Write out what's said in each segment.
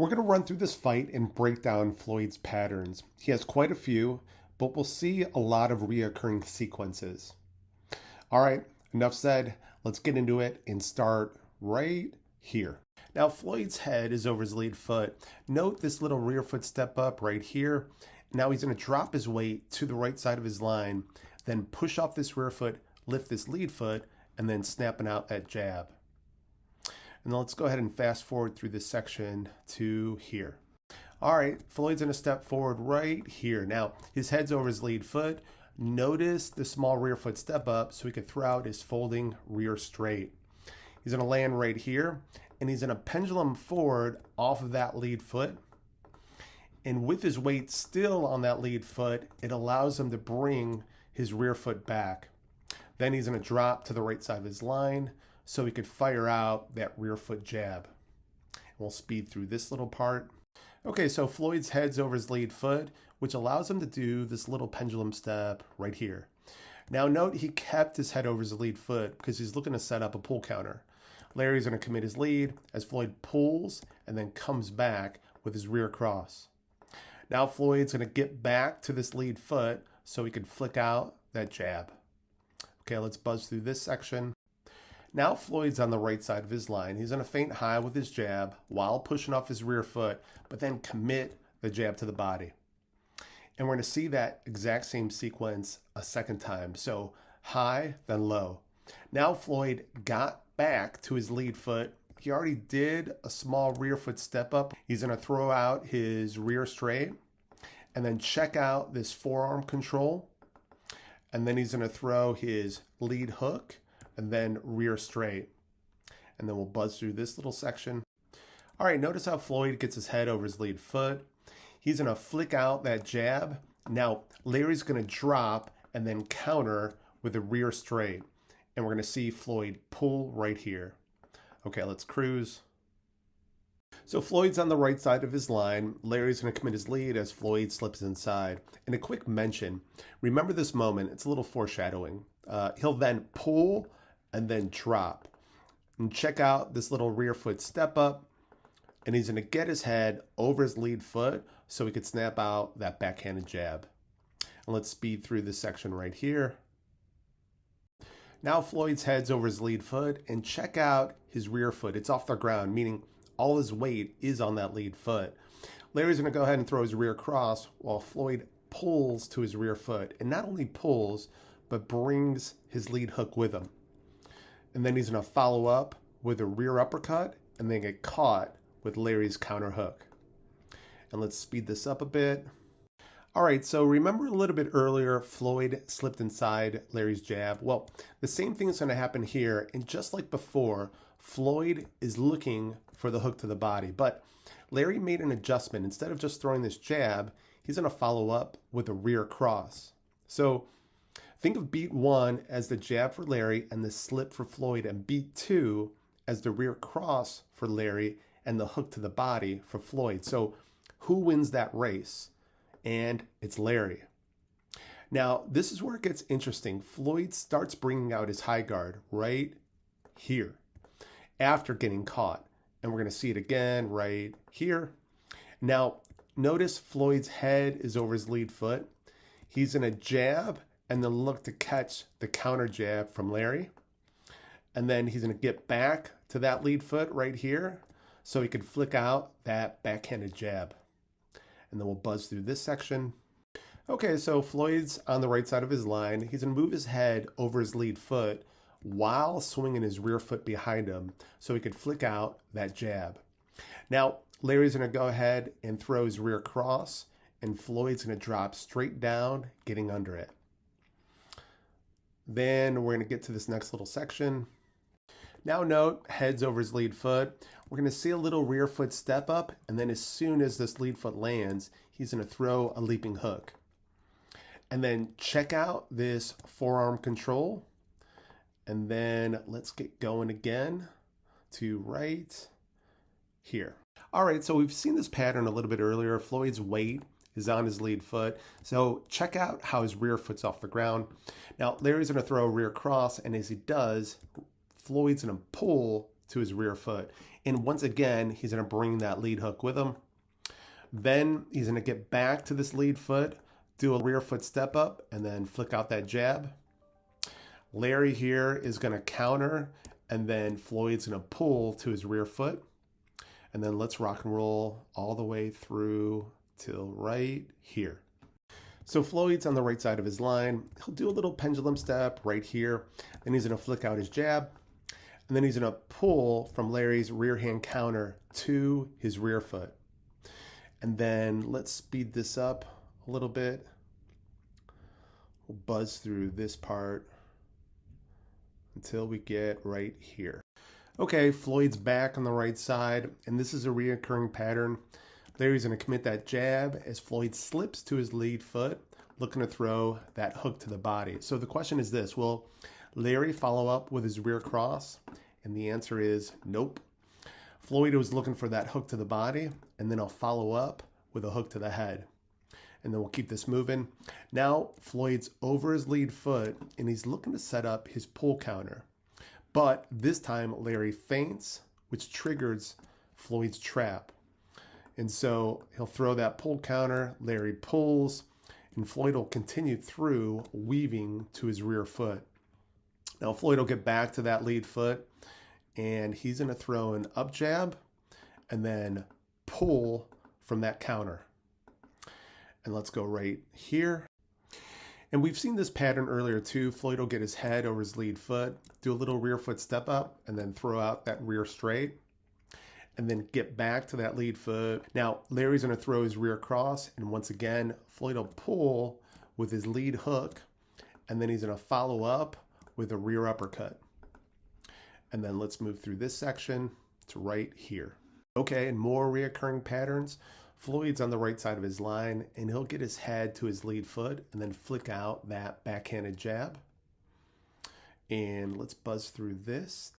We're going to run through this fight and break down Floyd's patterns. He has quite a few, but we'll see a lot of reoccurring sequences. All right, enough said. Let's get into it and start right here. Now, Floyd's head is over his lead foot. Note this little rear foot step up right here. Now he's going to drop his weight to the right side of his line, then push off this rear foot, lift this lead foot, and then snapping out that jab. And then let's go ahead and fast forward through this section to here. All right, Floyd's going to step forward right here. Now, his head's over his lead foot. Notice the small rear foot step up so he can throw out his folding rear straight. He's going to land right here, and he's going to pendulum forward off of that lead foot. And with his weight still on that lead foot, it allows him to bring his rear foot back. Then he's going to drop to the right side of his line so he could fire out that rear foot jab. And we'll speed through this little part. Okay, so Floyd's head's over his lead foot, which allows him to do this little pendulum step right here. Now note he kept his head over his lead foot because he's looking to set up a pull counter. Larry's going to commit his lead as Floyd pulls and then comes back with his rear cross. Now Floyd's going to get back to this lead foot so he can flick out that jab. Okay, let's buzz through this section. Now Floyd's on the right side of his line. He's going to feint high with his jab while pushing off his rear foot, but then commit the jab to the body. And we're going to see that exact same sequence a second time. So high, then low. Now Floyd got back to his lead foot. He already did a small rear foot step up. He's going to throw out his rear straight and then check out this forearm control. And then he's going to throw his lead hook and then rear straight. And then we'll buzz through this little section. All right, notice how Floyd gets his head over his lead foot. He's going to flick out that jab. Now, Larry's going to drop and then counter with a rear straight. And we're going to see Floyd pull right here. Okay, let's cruise. So Floyd's on the right side of his line. Larry's going to commit his lead as Floyd slips inside. And a quick mention, remember this moment, it's a little foreshadowing. He'll then pull and then drop. And check out this little rear foot step up. And he's going to get his head over his lead foot so he could snap out that backhanded jab. And let's speed through this section right here. Now Floyd's head's over his lead foot, and check out his rear foot. It's off the ground, meaning all his weight is on that lead foot. Larry's going to go ahead and throw his rear cross while Floyd pulls to his rear foot. And not only pulls, but brings his lead hook with him. And then he's going to follow up with a rear uppercut and then get caught with Larry's counter hook. And let's speed this up a bit. All right, so remember a little bit earlier, Floyd slipped inside Larry's jab? Well, the same thing is going to happen here. And just like before, Floyd is looking for the hook to the body. But Larry made an adjustment. Instead of just throwing this jab, he's going to follow up with a rear cross. So think of beat 1 as the jab for Larry and the slip for Floyd, and beat 2 as the rear cross for Larry and the hook to the body for Floyd. So who wins that race? And it's Larry. Now, this is where it gets interesting. Floyd starts bringing out his high guard right here after getting caught. And we're going to see it again right here. Now, notice Floyd's head is over his lead foot. He's going to jab and then look to catch the counter jab from Larry. And then he's going to get back to that lead foot right here so he can flick out that backhanded jab. And then we'll buzz through this section. Okay, so Floyd's on the right side of his line. He's going to move his head over his lead foot while swinging his rear foot behind him so he could flick out that jab. Now, Larry's going to go ahead and throw his rear cross, and Floyd's going to drop straight down, getting under it. Then we're going to get to this next little section. Now note, head's over his lead foot. We're going to see a little rear foot step up, and then as soon as this lead foot lands, he's going to throw a leaping hook. And then check out this forearm control. And then let's get going again to right here. All right, so we've seen this pattern a little bit earlier. Floyd's weight is on his lead foot. So check out how his rear foot's off the ground. Now, Larry's going to throw a rear cross, and as he does, Floyd's going to pull to his rear foot. And once again, he's going to bring that lead hook with him. Then he's going to get back to this lead foot, do a rear foot step up, and then flick out that jab. Larry here is going to counter, and then Floyd's going to pull to his rear foot. And then let's rock and roll all the way through till right here. So Floyd's on the right side of his line. He'll do a little pendulum step right here. Then he's going to flick out his jab. And then he's going to pull from Larry's rear hand counter to his rear foot. And then let's speed this up a little bit. We'll buzz through this part until we get right here. Okay, Floyd's back on the right side, and this is a reoccurring pattern. Larry's going to commit that jab as Floyd slips to his lead foot, looking to throw that hook to the body. So the question is this: will Larry follow up with his rear cross? And the answer is nope. Floyd was looking for that hook to the body, and then I'll follow up with a hook to the head. And then we'll keep this moving. Now Floyd's over his lead foot, and he's looking to set up his pull counter. But this time Larry feints, which triggers Floyd's trap. And so he'll throw that pull counter, Larry pulls, and Floyd will continue through, weaving to his rear foot. Now Floyd will get back to that lead foot, and he's going to throw an up jab and then pull from that counter. And let's go right here. And we've seen this pattern earlier too. Floyd will get his head over his lead foot, do a little rear foot step up, and then throw out that rear straight, and then get back to that lead foot. Now, Larry's going to throw his rear cross, and once again, Floyd will pull with his lead hook, and then he's going to follow up with a rear uppercut. And then let's move through this section to right here. Okay, and more reoccurring patterns. Floyd's on the right side of his line, and he'll get his head to his lead foot and then flick out that backhanded jab. And let's buzz through this.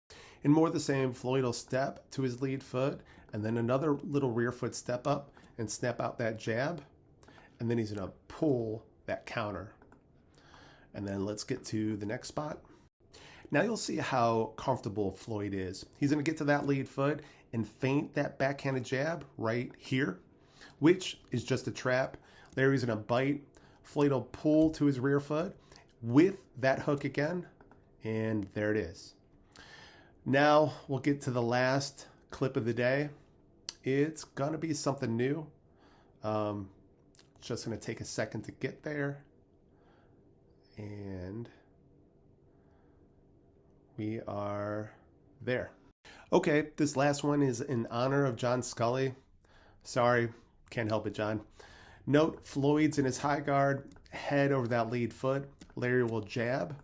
And more of the same, Floyd will step to his lead foot and then another little rear foot step up and snap out that jab. And then he's going to pull that counter. And then let's get to the next spot. Now you'll see how comfortable Floyd is. He's going to get to that lead foot and feint that backhanded jab right here, which is just a trap. Larry's going to bite. Floyd will pull to his rear foot with that hook again, and there it is. Now we'll get to the last clip of the day. It's going to be something new. Just going to take a second to get there. And we are there. Okay, this last one is in honor of John Scully. Sorry, can't help it, John. Note, Floyd's in his high guard, head over that lead foot. Larry will jab.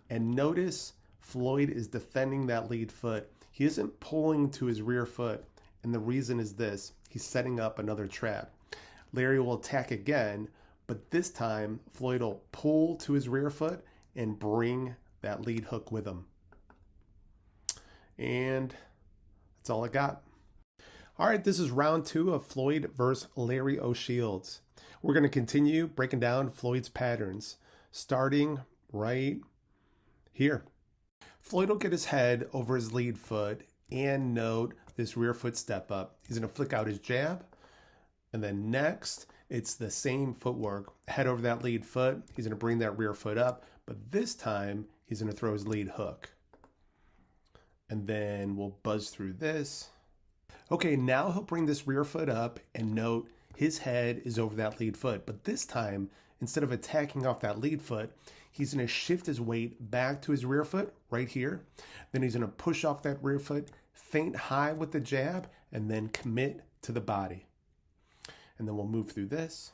And notice Floyd is defending that lead foot. He isn't pulling to his rear foot. And the reason is this: he's setting up another trap. Larry will attack again, but this time Floyd will pull to his rear foot and bring that lead hook with him. And that's all I got. All right, this is round 2 of Floyd versus Larry O'Shields. We're going to continue breaking down Floyd's patterns, starting right here. Floyd will get his head over his lead foot and note this rear foot step up. He's going to flick out his jab. And then next, it's the same footwork. Head over that lead foot. He's going to bring that rear foot up. But this time, he's going to throw his lead hook. And then we'll buzz through this. Okay, now he'll bring this rear foot up and note his head is over that lead foot. But this time, instead of attacking off that lead foot, he's going to shift his weight back to his rear foot right here. Then he's going to push off that rear foot, feint high with the jab, and then commit to the body. And then we'll move through this.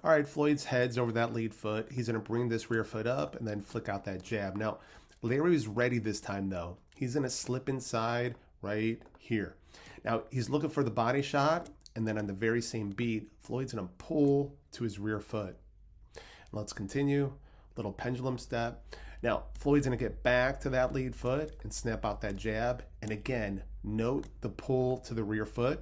All right, Floyd's head's over that lead foot. He's going to bring this rear foot up and then flick out that jab. Now, Larry's ready this time, though. He's going to slip inside right here. Now, he's looking for the body shot, and then on the very same beat, Floyd's going to pull to his rear foot. Let's continue. Little pendulum step. Now, Floyd's going to get back to that lead foot and snap out that jab. And again, note the pull to the rear foot.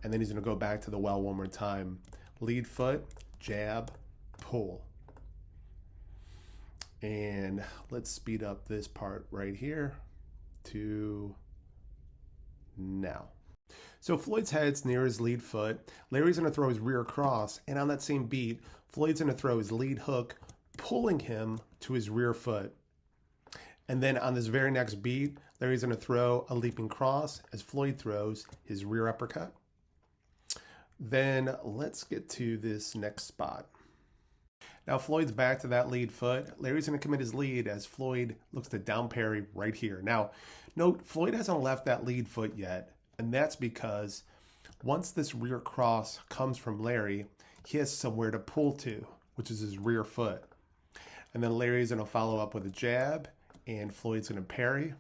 And then he's going to go back to the well one more time. Lead foot, jab, pull. And let's speed up this part right here to now. So Floyd's head's near his lead foot. Larry's going to throw his rear cross, and on that same beat, Floyd's going to throw his lead hook, pulling him to his rear foot. And then on this very next beat, Larry's going to throw a leaping cross as Floyd throws his rear uppercut. Then let's get to this next spot. Now Floyd's back to that lead foot. Larry's going to commit his lead as Floyd looks to down parry right here. Now, note Floyd hasn't left that lead foot yet, and that's because once this rear cross comes from Larry, he has somewhere to pull to, which is his rear foot. And then Larry's going to follow up with a jab, and Floyd's going to parry.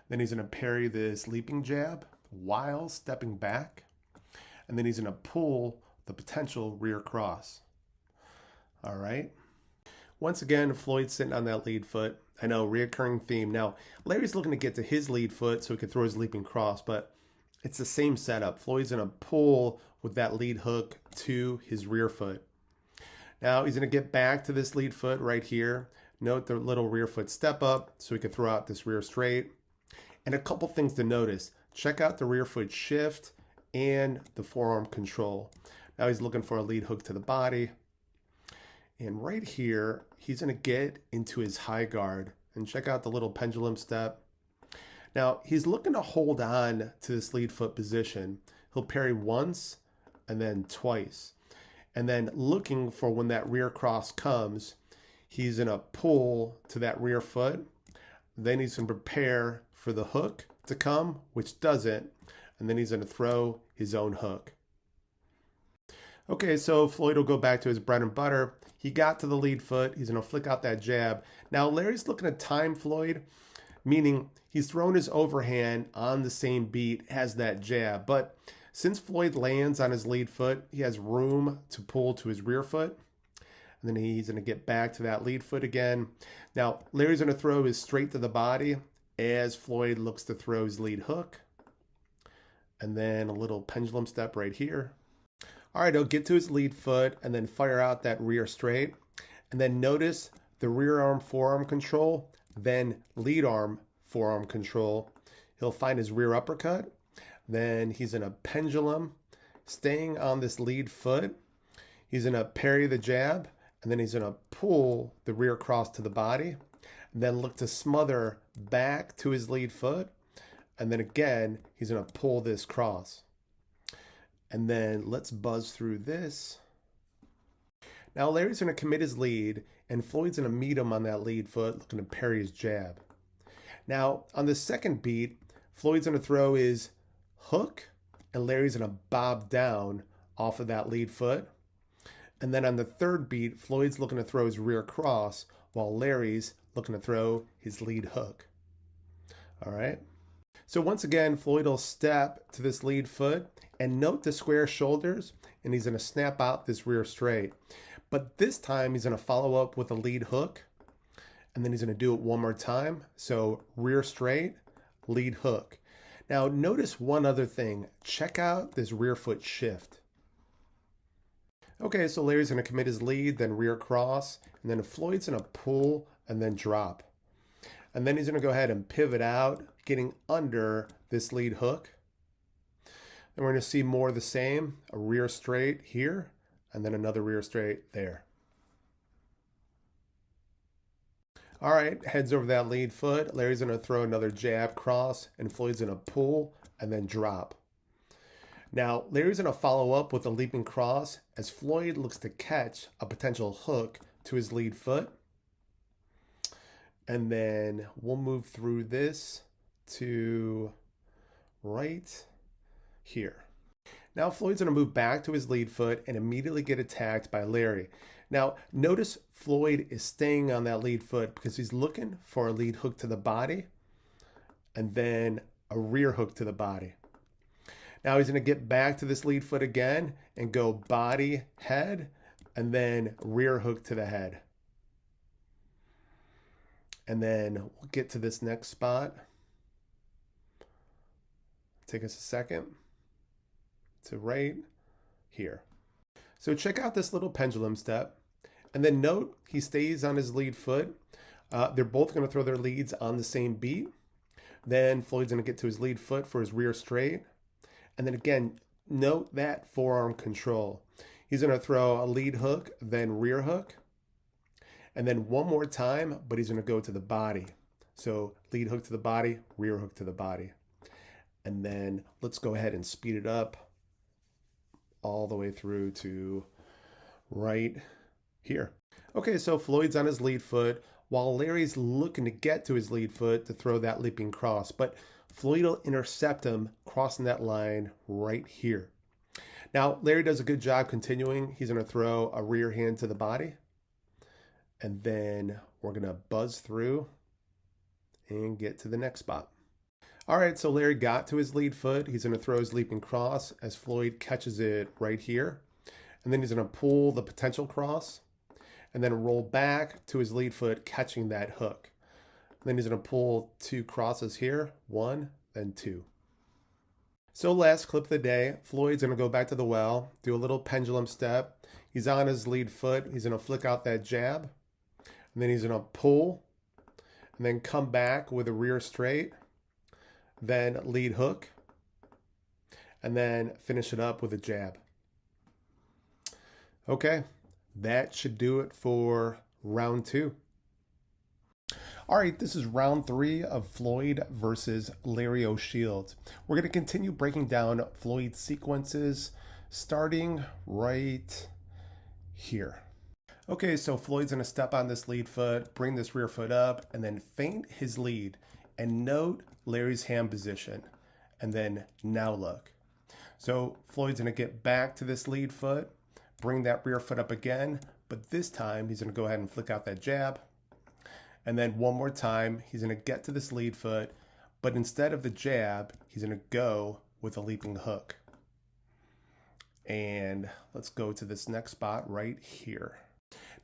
Then he's going to parry this leaping jab while stepping back. And then he's going to pull the potential rear cross. All right. Once again, Floyd's sitting on that lead foot. I know, reoccurring theme. Now, Larry's looking to get to his lead foot so he can throw his leaping cross, but it's the same setup. Floyd's going to pull with that lead hook to his rear foot. Now, he's going to get back to this lead foot right here. Note the little rear foot step up so he can throw out this rear straight. And a couple things to notice. Check out the rear foot shift and the forearm control. Now he's looking for a lead hook to the body. And right here, he's going to get into his high guard. And check out the little pendulum step. Now, he's looking to hold on to this lead foot position. He'll parry once and then twice. And then looking for when that rear cross comes, he's going to pull to that rear foot. Then he's going to prepare for the hook to come, which doesn't. And then he's going to throw his own hook. Okay, so Floyd will go back to his bread and butter. He got to the lead foot. He's going to flick out that jab. Now, Larry's looking to time Floyd, meaning he's thrown his overhand on the same beat as that jab. But since Floyd lands on his lead foot, he has room to pull to his rear foot. And then he's going to get back to that lead foot again. Now, Larry's going to throw his straight to the body as Floyd looks to throw his lead hook. And then a little pendulum step right here. All right, he'll get to his lead foot and then fire out that rear straight. And then notice the rear arm forearm control, then lead arm forearm control. He'll find his rear uppercut. Then he's in a pendulum, staying on this lead foot. He's going to parry the jab, and then he's going to pull the rear cross to the body, and then look to smother back to his lead foot. And then again, he's going to pull this cross. And then let's buzz through this. Now Larry's going to commit his lead, and Floyd's going to meet him on that lead foot, looking to parry his jab. Now, on the second beat, Floyd's going to throw his hook, and Larry's going to bob down off of that lead foot. And then on the third beat, Floyd's looking to throw his rear cross, while Larry's looking to throw his lead hook. All right. So once again, Floyd will step to this lead foot and note the square shoulders, and he's going to snap out this rear straight. But this time he's going to follow up with a lead hook, and then he's going to do it one more time. So rear straight, lead hook. Now notice one other thing. Check out this rear foot shift. Okay, so Larry's going to commit his lead, then rear cross, and then Floyd's going to pull and then drop. And then he's going to go ahead and pivot out, getting under this lead hook. And we're going to see more of the same, a rear straight here, and then another rear straight there. All right, heads over that lead foot. Larry's going to throw another jab cross, and Floyd's going to pull and then drop. Now, Larry's going to follow up with a leaping cross as Floyd looks to catch a potential hook to his lead foot. And then we'll move through this to right here. Now Floyd's going to move back to his lead foot and immediately get attacked by Larry. Now notice Floyd is staying on that lead foot because he's looking for a lead hook to the body and then a rear hook to the body. Now he's going to get back to this lead foot again and go body, head, and then rear hook to the head. And then we'll get to this next spot. Take us a second to right here. So check out this little pendulum step. And then note he stays on his lead foot. They're both going to throw their leads on the same beat. Then Floyd's going to get to his lead foot for his rear straight. And then again, note that forearm control. He's going to throw a lead hook, then rear hook. And then one more time, but he's going to go to the body. So lead hook to the body, rear hook to the body. And then let's go ahead and speed it up all the way through to right here. Okay, so Floyd's on his lead foot while Larry's looking to get to his lead foot to throw that leaping cross, but Floyd will intercept him crossing that line right here. Now, Larry does a good job continuing. He's going to throw a rear hand to the body, and then we're going to buzz through and get to the next spot. All right, so Larry got to his lead foot. He's going to throw his leaping cross as Floyd catches it right here. And then he's going to pull the potential cross and then roll back to his lead foot, catching that hook. And then he's going to pull two crosses here, one, then two. So last clip of the day, Floyd's going to go back to the well, do a little pendulum step. He's on his lead foot. He's going to flick out that jab. And then he's going to pull and then come back with a rear straight, then lead hook, and then finish it up with a jab. Okay, that should do it for round 2. All right, this is round 3 of Floyd versus Larry O'Shields. We're going to continue breaking down Floyd's sequences starting right here. Okay, so Floyd's going to step on this lead foot, bring this rear foot up, and then feint his lead. And note Larry's hand position. And then now look. So Floyd's going to get back to this lead foot, bring that rear foot up again, but this time he's going to go ahead and flick out that jab. And then one more time, he's going to get to this lead foot, but instead of the jab, he's going to go with a leaping hook. And let's go to this next spot right here.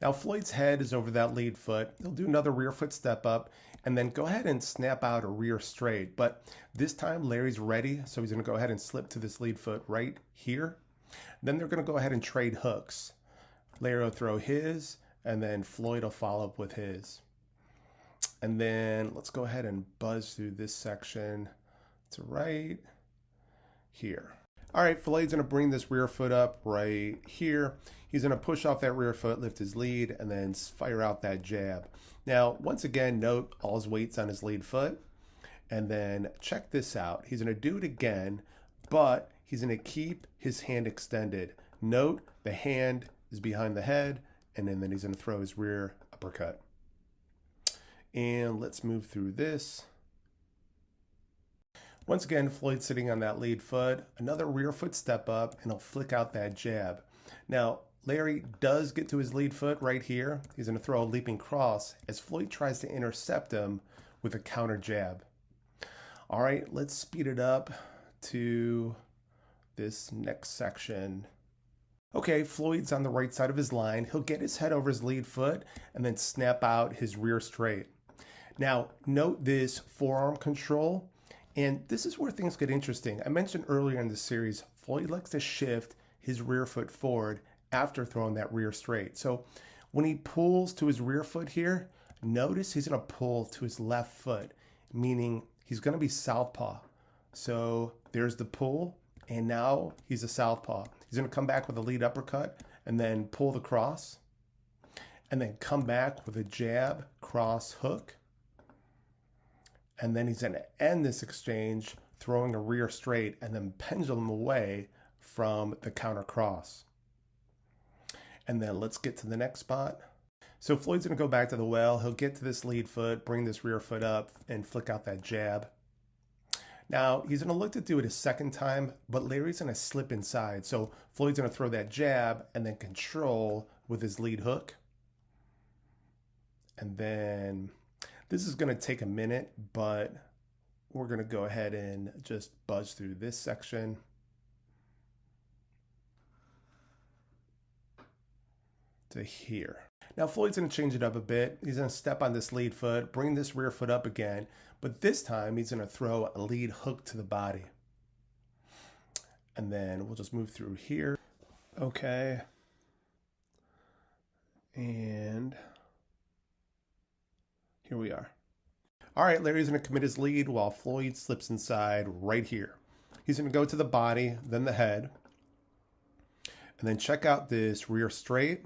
Now Floyd's head is over that lead foot. He'll do another rear foot step up and then go ahead and snap out a rear straight. But this time Larry's ready, so he's going to go ahead and slip to this lead foot right here. Then they're going to go ahead and trade hooks. Larry will throw his, and then Floyd will follow up with his. And then let's go ahead and buzz through this section to right here. All right, Floyd's going to bring this rear foot up right here. He's going to push off that rear foot, lift his lead, and then fire out that jab. Now, once again, note all his weight's on his lead foot. And then check this out. He's going to do it again, but he's going to keep his hand extended. Note the hand is behind the head, and then he's going to throw his rear uppercut. And let's move through this. Once again, Floyd's sitting on that lead foot, another rear foot step up, and he'll flick out that jab. Now, Larry does get to his lead foot right here. He's going to throw a leaping cross as Floyd tries to intercept him with a counter jab. All right, let's speed it up to this next section. Okay, Floyd's on the right side of his line. He'll get his head over his lead foot and then snap out his rear straight. Now, note this forearm control. And this is where things get interesting. I mentioned earlier in the series, Floyd likes to shift his rear foot forward after throwing that rear straight. So when he pulls to his rear foot here, notice he's going to pull to his left foot, meaning he's going to be southpaw. So there's the pull, and now he's a southpaw. He's going to come back with a lead uppercut and then pull the cross, and then come back with a jab, cross, hook. And then he's going to end this exchange throwing a rear straight and then pendulum away from the counter cross. And then let's get to the next spot. So Floyd's going to go back to the well. He'll get to this lead foot, bring this rear foot up, and flick out that jab. Now, he's going to look to do it a second time, but Larry's going to slip inside. So Floyd's going to throw that jab and then control with his lead hook. And then this is going to take a minute, but we're going to go ahead and just buzz through this section. To here. Now Floyd's going to change it up a bit. He's going to step on this lead foot, bring this rear foot up again, but this time he's going to throw a lead hook to the body. And then we'll just move through here. Okay. And here we are. All right, Larry's going to commit his lead while Floyd slips inside right here. He's going to go to the body, then the head, and then check out this rear straight.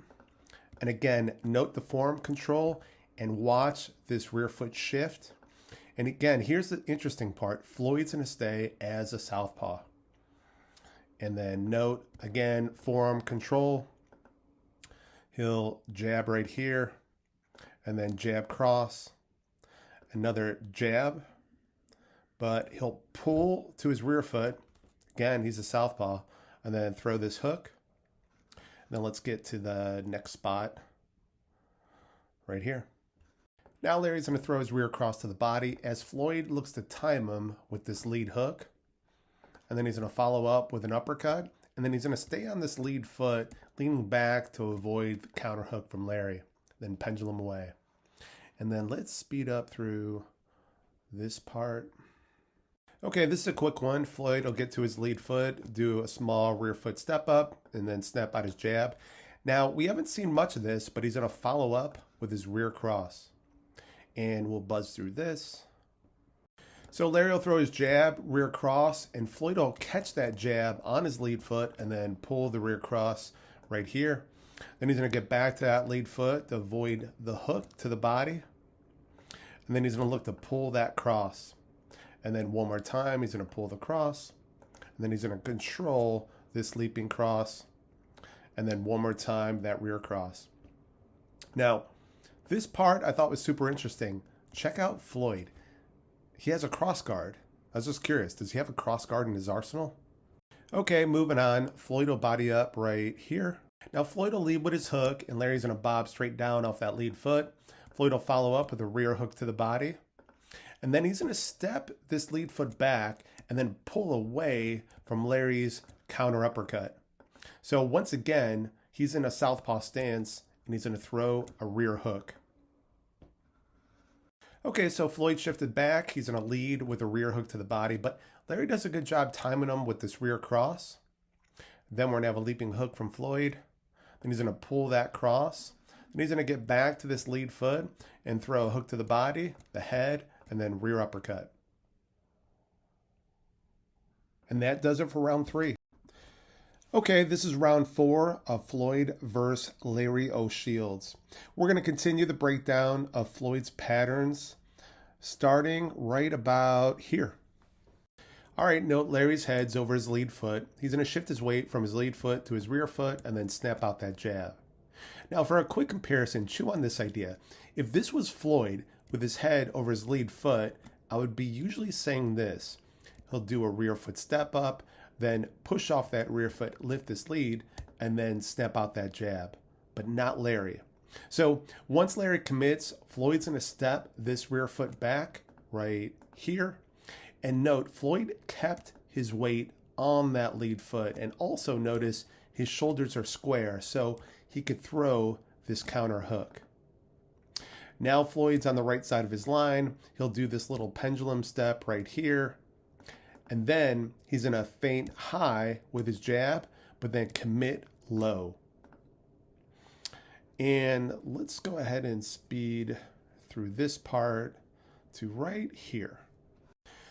And again, note the forearm control and watch this rear foot shift. And again, here's the interesting part. Floyd's going to stay as a southpaw. And then note, again, forearm control. He'll jab right here and then jab cross. Another jab, but he'll pull to his rear foot. Again, he's a southpaw. And then throw this hook. Then let's get to the next spot right here. Now Larry's going to throw his rear cross to the body as Floyd looks to time him with this lead hook. And then he's going to follow up with an uppercut. And then he's going to stay on this lead foot, leaning back to avoid the counter hook from Larry. Then pendulum away. And then let's speed up through this part. Okay, this is a quick one. Floyd will get to his lead foot, do a small rear foot step up, and then snap out his jab. Now, we haven't seen much of this, but he's going to follow up with his rear cross. And we'll buzz through this. So Larry will throw his jab, rear cross, and Floyd will catch that jab on his lead foot and then pull the rear cross right here. Then he's going to get back to that lead foot to avoid the hook to the body. And then he's going to look to pull that cross. And then one more time, he's going to pull the cross. And then he's going to control this leaping cross. And then one more time, that rear cross. Now, this part I thought was super interesting. Check out Floyd. He has a cross guard. I was just curious, does he have a cross guard in his arsenal? Okay, moving on. Floyd will body up right here. Now Floyd will lead with his hook, and Larry's going to bob straight down off that lead foot. Floyd will follow up with a rear hook to the body. And then he's going to step this lead foot back and then pull away from Larry's counter uppercut. So once again, he's in a southpaw stance, and he's going to throw a rear hook. Okay, so Floyd shifted back. He's going to lead with a rear hook to the body, but Larry does a good job timing him with this rear cross. Then we're going to have a leaping hook from Floyd. Then he's going to pull that cross. Then he's going to get back to this lead foot and throw a hook to the body, the head, and then rear uppercut. And that does it for round 3. Okay, this is round 4 of Floyd versus Larry O'Shields. We're going to continue the breakdown of Floyd's patterns starting right about here. All right, note Larry's head's over his lead foot. He's going to shift his weight from his lead foot to his rear foot and then snap out that jab. Now, for a quick comparison, chew on this idea. If this was Floyd with his head over his lead foot, I would be usually saying this. He'll do a rear foot step up, then push off that rear foot, lift this lead, and then snap out that jab, but not Larry. So once Larry commits, Floyd's going to step this rear foot back right here. And note, Floyd kept his weight on that lead foot. And also notice his shoulders are square, so he could throw this counter hook. Now Floyd's on the right side of his line. He'll do this little pendulum step right here. And then he's going to feint high with his jab, but then commit low. And let's go ahead and speed through this part to right here.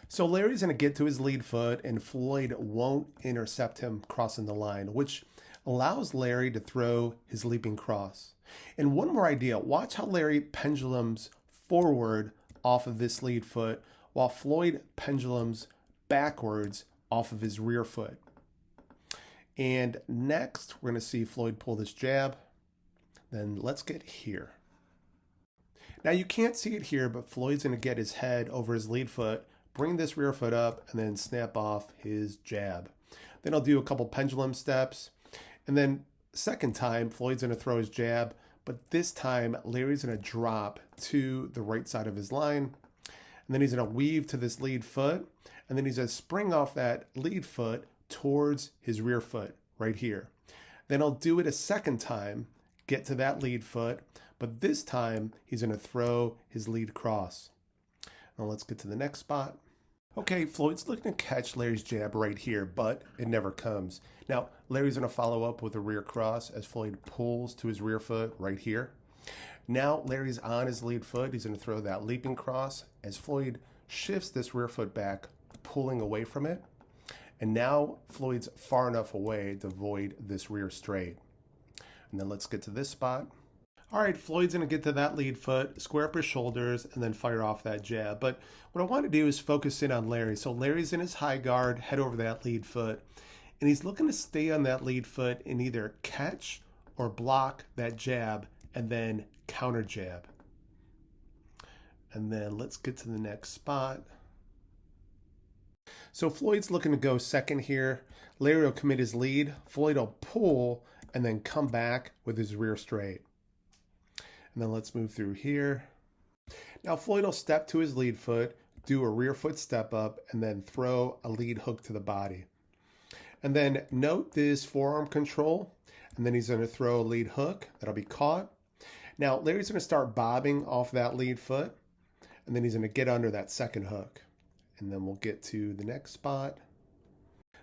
So Larry's going to get to his lead foot, and Floyd won't intercept him crossing the line, which allows Larry to throw his leaping cross. And one more idea, watch how Larry pendulums forward off of this lead foot, while Floyd pendulums backwards off of his rear foot. And next, we're going to see Floyd pull this jab. Then let's get here. Now you can't see it here, but Floyd's going to get his head over his lead foot, bring this rear foot up, and then snap off his jab. Then I'll do a couple pendulum steps. And then second time, Floyd's going to throw his jab, but this time Larry's going to drop to the right side of his line. And then he's going to weave to this lead foot, and then he's going to spring off that lead foot towards his rear foot right here. Then I'll do it a second time, get to that lead foot, but this time he's going to throw his lead cross. Now let's get to the next spot. Okay, Floyd's looking to catch Larry's jab right here, but it never comes. Now, Larry's going to follow up with a rear cross as Floyd pulls to his rear foot right here. Now Larry's on his lead foot. He's going to throw that leaping cross as Floyd shifts this rear foot back, pulling away from it. And now Floyd's far enough away to avoid this rear straight. And then let's get to this spot. All right, Floyd's going to get to that lead foot, square up his shoulders, and then fire off that jab. But what I want to do is focus in on Larry. So Larry's in his high guard, head over that lead foot. And he's looking to stay on that lead foot and either catch or block that jab and then counter jab. And then let's get to the next spot. So Floyd's looking to go second here. Larry will commit his lead. Floyd will pull and then come back with his rear straight. And then let's move through here. Now Floyd will step to his lead foot, do a rear foot step up, and then throw a lead hook to the body. And then note this forearm control, and then he's going to throw a lead hook that'll be caught. Now Larry's going to start bobbing off that lead foot, and then he's going to get under that second hook. And then we'll get to the next spot.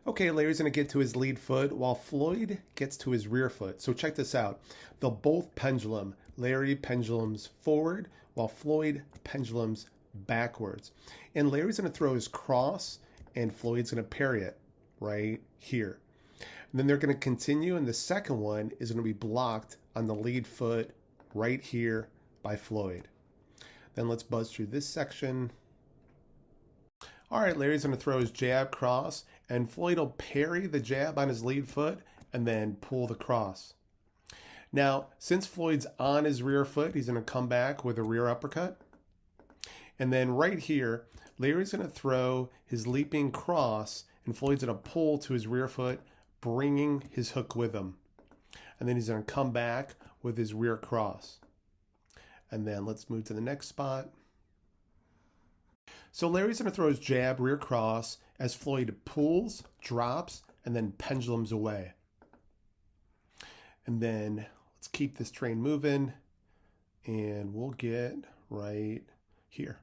Okay, Larry's going to get to his lead foot while Floyd gets to his rear foot. So check this out. They'll both pendulum. Larry pendulums forward while Floyd pendulums backwards. And Larry's going to throw his cross and Floyd's going to parry it right here. And then they're going to continue, and the second one is going to be blocked on the lead foot right here by Floyd. Then let's buzz through this section. All right, Larry's going to throw his jab cross, and Floyd will parry the jab on his lead foot and then pull the cross. Now, since Floyd's on his rear foot, he's going to come back with a rear uppercut. And then right here, Larry's going to throw his leaping cross, and Floyd's going to pull to his rear foot, bringing his hook with him. And then he's going to come back with his rear cross. And then let's move to the next spot. So Larry's going to throw his jab, rear cross, as Floyd pulls, drops, and then pendulums away. And then let's keep this train moving, and we'll get right here.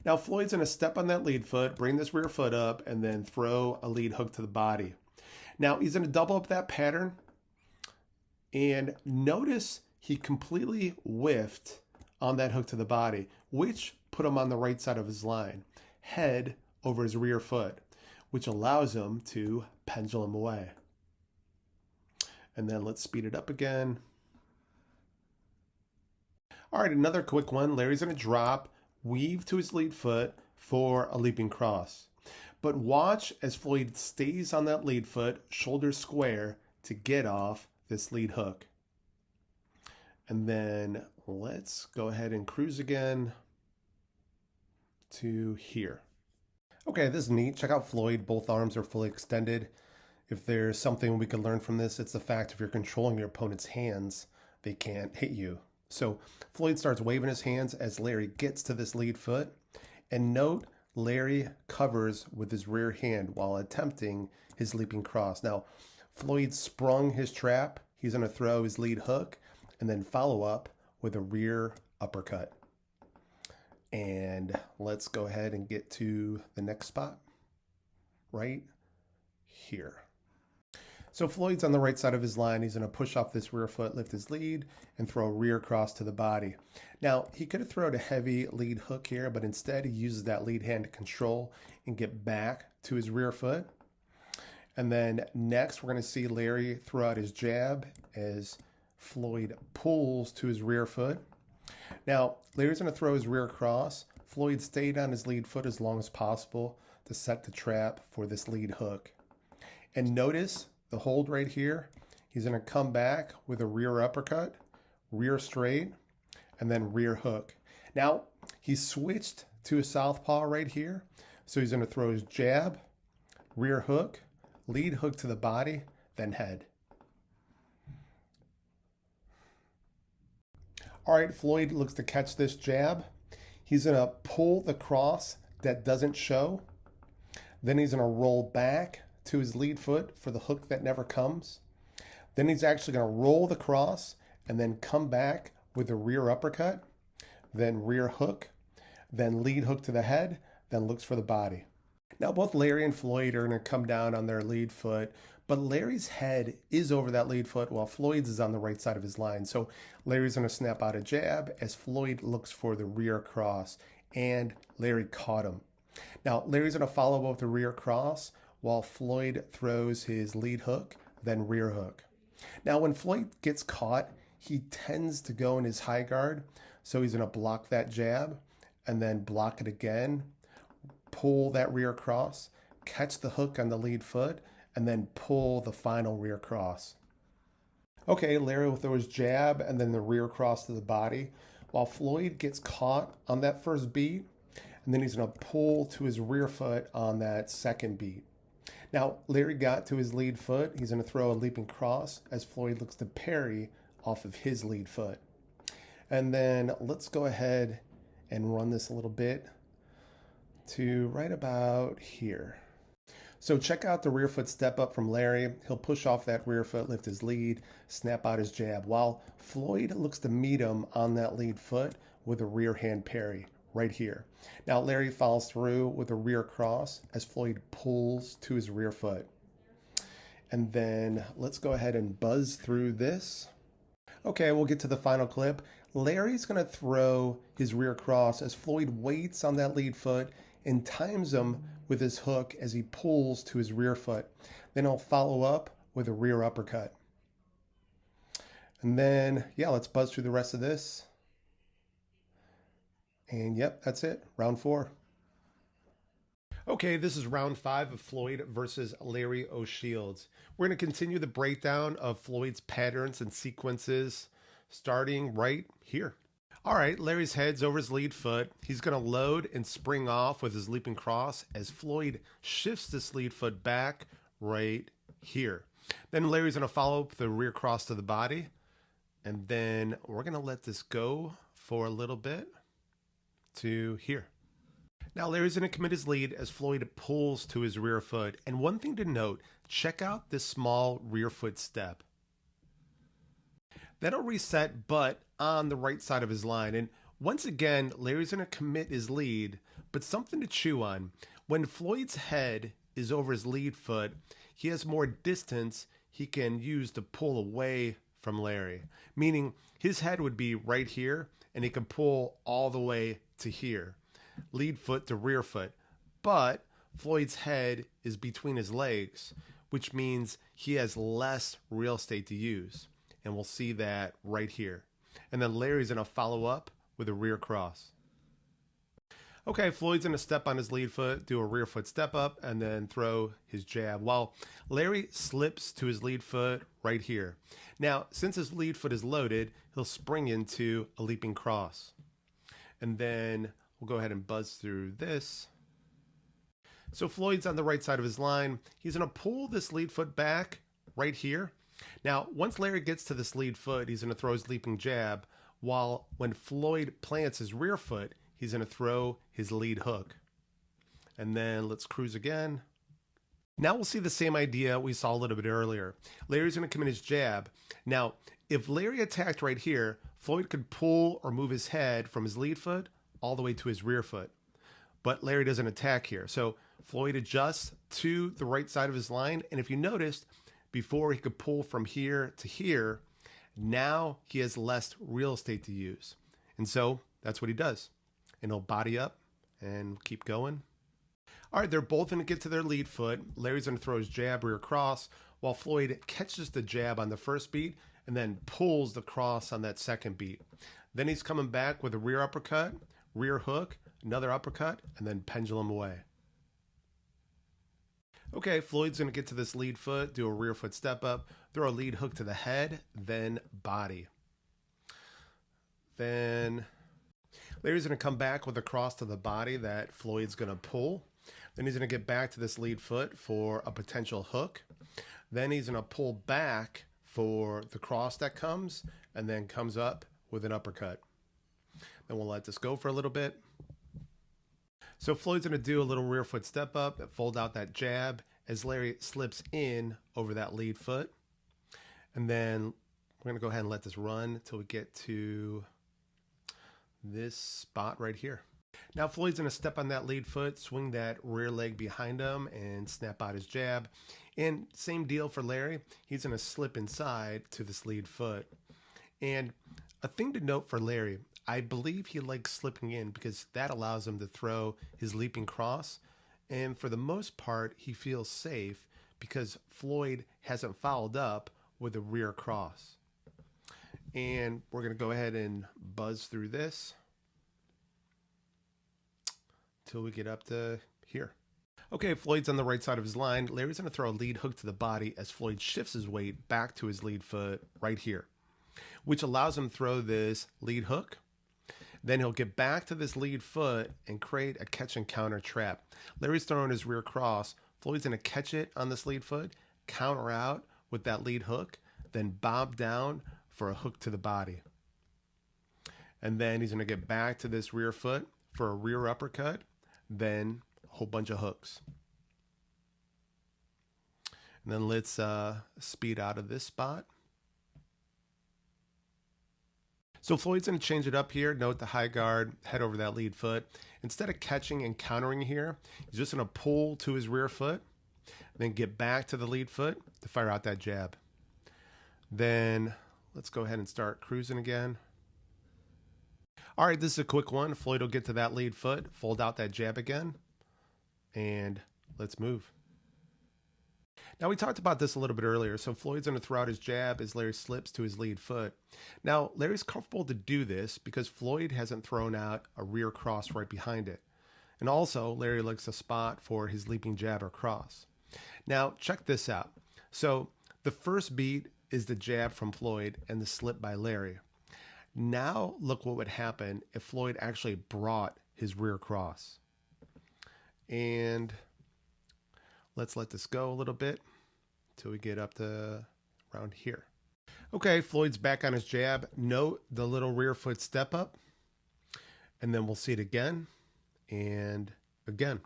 Now Floyd's going to step on that lead foot, bring this rear foot up, and then throw a lead hook to the body. Now he's going to double up that pattern, and notice he completely whiffed on that hook to the body, which put him on the right side of his line, head over his rear foot, which allows him to pendulum away. And then let's speed it up again. All right, another quick one. Larry's going to drop, weave to his lead foot for a leaping cross. But watch as Floyd stays on that lead foot, shoulders square, to get off this lead hook. And then let's go ahead and cruise again to here. Okay, this is neat. Check out Floyd. Both arms are fully extended. If there's something we can learn from this, it's the fact if you're controlling your opponent's hands, they can't hit you. So Floyd starts waving his hands as Larry gets to this lead foot. And note, Larry covers with his rear hand while attempting his leaping cross. Now, Floyd sprung his trap. He's going to throw his lead hook and then follow up with a rear uppercut. And let's go ahead and get to the next spot right here. So Floyd's on the right side of his line. He's going to push off this rear foot, lift his lead, and throw a rear cross to the body. Now, he could have thrown a heavy lead hook here, but instead he uses that lead hand to control and get back to his rear foot. And then next, we're going to see Larry throw out his jab as Floyd pulls to his rear foot. Now, Larry's going to throw his rear cross. Floyd stayed on his lead foot as long as possible to set the trap for this lead hook. And notice the hold right here. He's going to come back with a rear uppercut, rear straight, and then rear hook. Now, he's switched to a southpaw right here. So he's going to throw his jab, rear hook, lead hook to the body, then head. All right, Floyd looks to catch this jab. He's going to pull the cross that doesn't show. Then he's going to roll back to his lead foot for the hook that never comes. Then he's actually going to roll the cross and then come back with a rear uppercut, then rear hook, then lead hook to the head, then looks for the body. Now both Larry and Floyd are going to come down on their lead foot, But Larry's head is over that lead foot while Floyd's is on the right side of his line. So Larry's going to snap out a jab as Floyd looks for the rear cross, and Larry caught him. Now Larry's going to follow up with the rear cross while Floyd throws his lead hook, then rear hook. Now when Floyd gets caught, he tends to go in his high guard. So he's going to block that jab and then block it again, pull that rear cross, catch the hook on the lead foot, and then pull the final rear cross. Okay, Larry will throw his jab and then the rear cross to the body while Floyd gets caught on that first beat, and then he's going to pull to his rear foot on that second beat. Now, Larry got to his lead foot. He's going to throw a leaping cross as Floyd looks to parry off of his lead foot. And then let's go ahead and run this a little bit to right about here. So check out the rear foot step up from Larry. He'll push off that rear foot, lift his lead, snap out his jab, while Floyd looks to meet him on that lead foot with a rear hand parry right here. Now Larry follows through with a rear cross as Floyd pulls to his rear foot. And then let's go ahead and buzz through this. Okay, we'll get to the final clip. Larry's going to throw his rear cross as Floyd waits on that lead foot and times him with his hook as he pulls to his rear foot. Then he'll follow up with a rear uppercut. And then, yeah, let's buzz through the rest of this. And yep, that's it. Round 4. Okay, this is round 5 of Floyd versus Larry O'Shields. We're going to continue the breakdown of Floyd's patterns and sequences starting right here. All right, Larry's head's over his lead foot. He's going to load and spring off with his leaping cross as Floyd shifts this lead foot back right here. Then Larry's going to follow up the rear cross to the body. And then we're going to let this go for a little bit to here. Now Larry's going to commit his lead as Floyd pulls to his rear foot. And one thing to note, check out this small rear foot step. That'll reset, but on the right side of his line. And once again, Larry's going to commit his lead, but something to chew on. When Floyd's head is over his lead foot, he has more distance he can use to pull away from Larry, meaning his head would be right here and he can pull all the way to here, lead foot to rear foot. But Floyd's head is between his legs, which means he has less real estate to use. And we'll see that right here. And then Larry's going to follow up with a rear cross. Okay, Floyd's going to step on his lead foot, do a rear foot step up, and then throw his jab, while Larry slips to his lead foot right here. Now, since his lead foot is loaded, he'll spring into a leaping cross. And then we'll go ahead and buzz through this. So Floyd's on the right side of his line. He's going to pull this lead foot back right here. Now, once Larry gets to this lead foot, he's going to throw his leaping jab, while when Floyd plants his rear foot, he's going to throw his lead hook. And then let's cruise again. Now we'll see the same idea we saw a little bit earlier. Larry's going to commit his jab. Now, if Larry attacked right here, Floyd could pull or move his head from his lead foot all the way to his rear foot. But Larry doesn't attack here. So Floyd adjusts to the right side of his line. And if you noticed, before he could pull from here to here, now he has less real estate to use. And so that's what he does. And he'll body up and keep going. All right, they're both going to get to their lead foot. Larry's going to throw his jab rear cross, while Floyd catches the jab on the first beat and then pulls the cross on that second beat. Then he's coming back with a rear uppercut, rear hook, another uppercut, and then pendulum away. Okay, Floyd's going to get to this lead foot, do a rear foot step up, throw a lead hook to the head, then body. Then Larry's going to come back with a cross to the body that Floyd's going to pull. Then he's going to get back to this lead foot for a potential hook. Then he's going to pull back for the cross that comes, and then comes up with an uppercut. Then we'll let this go for a little bit. So Floyd's going to do a little rear foot step up, fold out that jab as Larry slips in over that lead foot. And then we're going to go ahead and let this run till we get to this spot right here. Now Floyd's going to step on that lead foot, swing that rear leg behind him, and snap out his jab. And same deal for Larry. He's going to slip inside to this lead foot. And a thing to note for Larry, I believe he likes slipping in because that allows him to throw his leaping cross. And for the most part, he feels safe because Floyd hasn't fouled up with a rear cross. And we're going to go ahead and buzz through this till we get up to here. Okay, Floyd's on the right side of his line. Larry's going to throw a lead hook to the body as Floyd shifts his weight back to his lead foot right here, which allows him to throw this lead hook. Then he'll get back to this lead foot and create a catch and counter trap. Larry's throwing his rear cross. Floyd's going to catch it on this lead foot, counter out with that lead hook, then bob down for a hook to the body. And then he's going to get back to this rear foot for a rear uppercut, then a whole bunch of hooks. And then let's speed out of this spot. So Floyd's going to change it up here. Note the high guard, head over that lead foot. Instead of catching and countering here, he's just going to pull to his rear foot, then get back to the lead foot to fire out that jab. Then let's go ahead and start cruising again. All right, this is a quick one. Floyd will get to that lead foot, fold out that jab again, and let's move. Now, we talked about this a little bit earlier. So Floyd's going to throw out his jab as Larry slips to his lead foot. Now, Larry's comfortable to do this because Floyd hasn't thrown out a rear cross right behind it. And also, Larry looks a spot for his leaping jab or cross. Now, check this out. So the first beat is the jab from Floyd and the slip by Larry. Now, look what would happen if Floyd actually brought his rear cross. And let's let this go a little bit till we get up to around here. Okay, Floyd's back on his jab. Note the little rear foot step up. And then we'll see it again and again.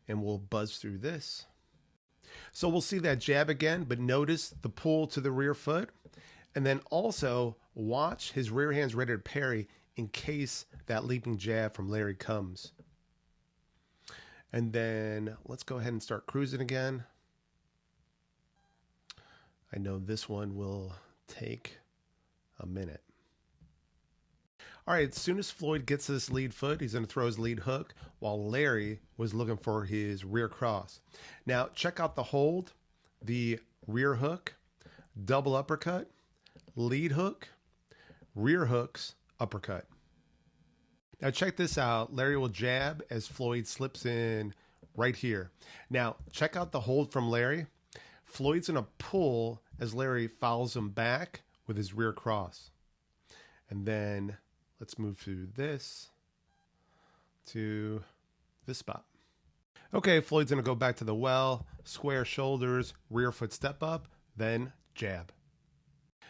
And we'll buzz through this. So we'll see that jab again, but notice the pull to the rear foot. And then also watch his rear hand's ready to parry in case that leaping jab from Larry comes. And then let's go ahead and start cruising again. I know this one will take a minute. All right, as soon as Floyd gets to this lead foot, he's going to throw his lead hook while Larry was looking for his rear cross. Now, check out the hold, the rear hook, double uppercut, lead hook, rear hooks, uppercut. Now check this out. Larry will jab as Floyd slips in right here. Now check out the hold from Larry. Floyd's going to pull as Larry fouls him back with his rear cross. And then let's move through this to this spot. Okay, Floyd's going to go back to the well, square shoulders, rear foot step up, then jab.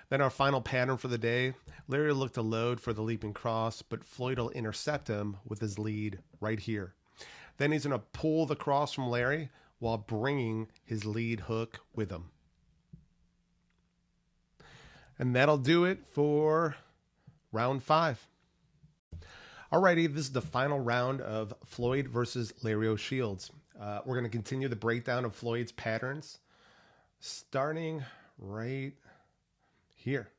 Then our final pattern for the day, Larry will look to load for the leaping cross, but Floyd will intercept him with his lead right here. Then he's going to pull the cross from Larry while bringing his lead hook with him. And that'll do it for round 5. Alrighty, this is the final round of Floyd versus Larry O'Shields. We're going to continue the breakdown of Floyd's patterns, starting right here.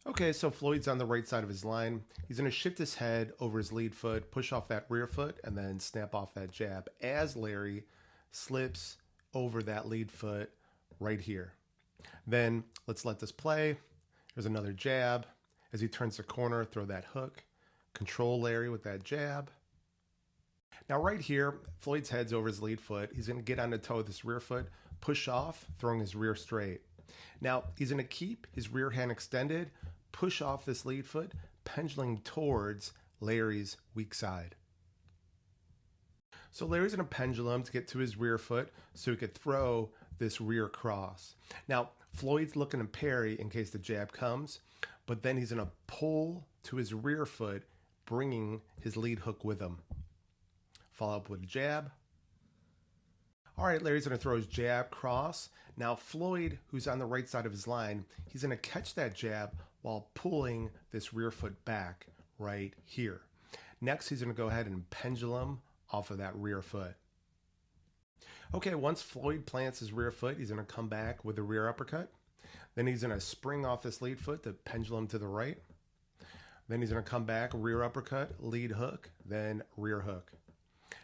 Okay, so Floyd's on the right side of his line. He's going to shift his head over his lead foot, push off that rear foot, and then snap off that jab as Larry slips over that lead foot right here. Then let's let this play. There's another jab. As he turns the corner, throw that hook. Control Larry with that jab. Now right here, Floyd's head's over his lead foot. He's going to get on the toe with his rear foot, push off, throwing his rear straight. Now, he's going to keep his rear hand extended, push off this lead foot, pendulum towards Larry's weak side. So Larry's going to pendulum to get to his rear foot so he could throw this rear cross. Now, Floyd's looking to parry in case the jab comes, but then he's going to pull to his rear foot, bringing his lead hook with him. Follow up with a jab. All right, Larry's going to throw his jab cross. Now Floyd, who's on the right side of his line, he's going to catch that jab while pulling this rear foot back right here. Next, he's going to go ahead and pendulum off of that rear foot. Okay, once Floyd plants his rear foot, he's going to come back with a rear uppercut. Then he's going to spring off this lead foot, the pendulum to the right. Then he's going to come back, rear uppercut, lead hook, then rear hook.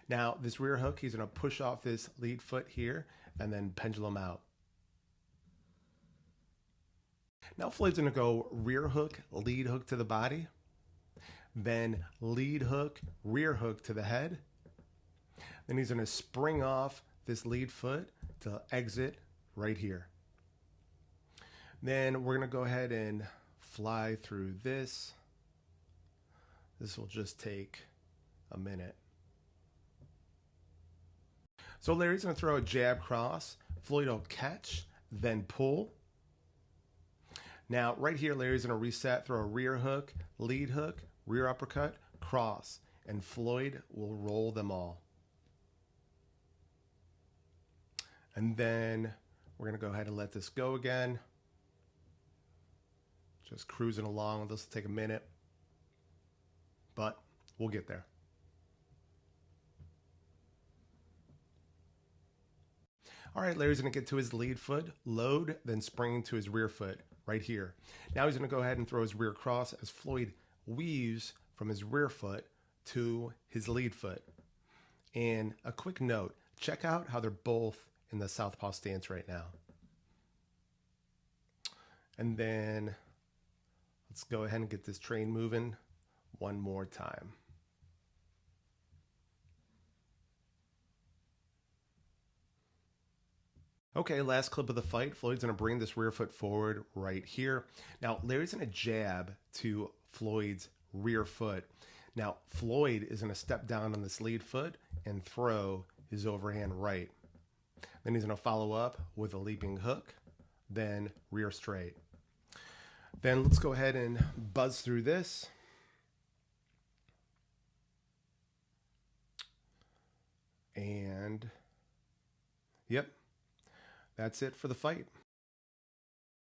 Now, this rear hook, he's going to push off this lead foot here and then pendulum out. Now, Floyd's going to go rear hook, lead hook to the body, then lead hook, rear hook to the head. Then he's going to spring off this lead foot to exit right here. Then we're going to go ahead and fly through this. This will just take a minute. So Larry's going to throw a jab cross. Floyd will catch, then pull. Now, right here, Larry's going to reset, throw a rear hook, lead hook, rear uppercut, cross, and Floyd will roll them all. And then we're going to go ahead and let this go again. Just cruising along. This will take a minute, but we'll get there. All right, Larry's going to get to his lead foot, load, then spring to his rear foot right here. Now he's going to go ahead and throw his rear cross as Floyd weaves from his rear foot to his lead foot. And a quick note, check out how they're both in the southpaw stance right now. And then let's go ahead and get this train moving one more time. Okay, last clip of the fight. Floyd's going to bring this rear foot forward right here. Now, Larry's going to jab to Floyd's rear foot. Now, Floyd is going to step down on this lead foot and throw his overhand right. Then he's going to follow up with a leaping hook, then rear straight. Then let's go ahead and buzz through this. And, yep, that's it for the fight.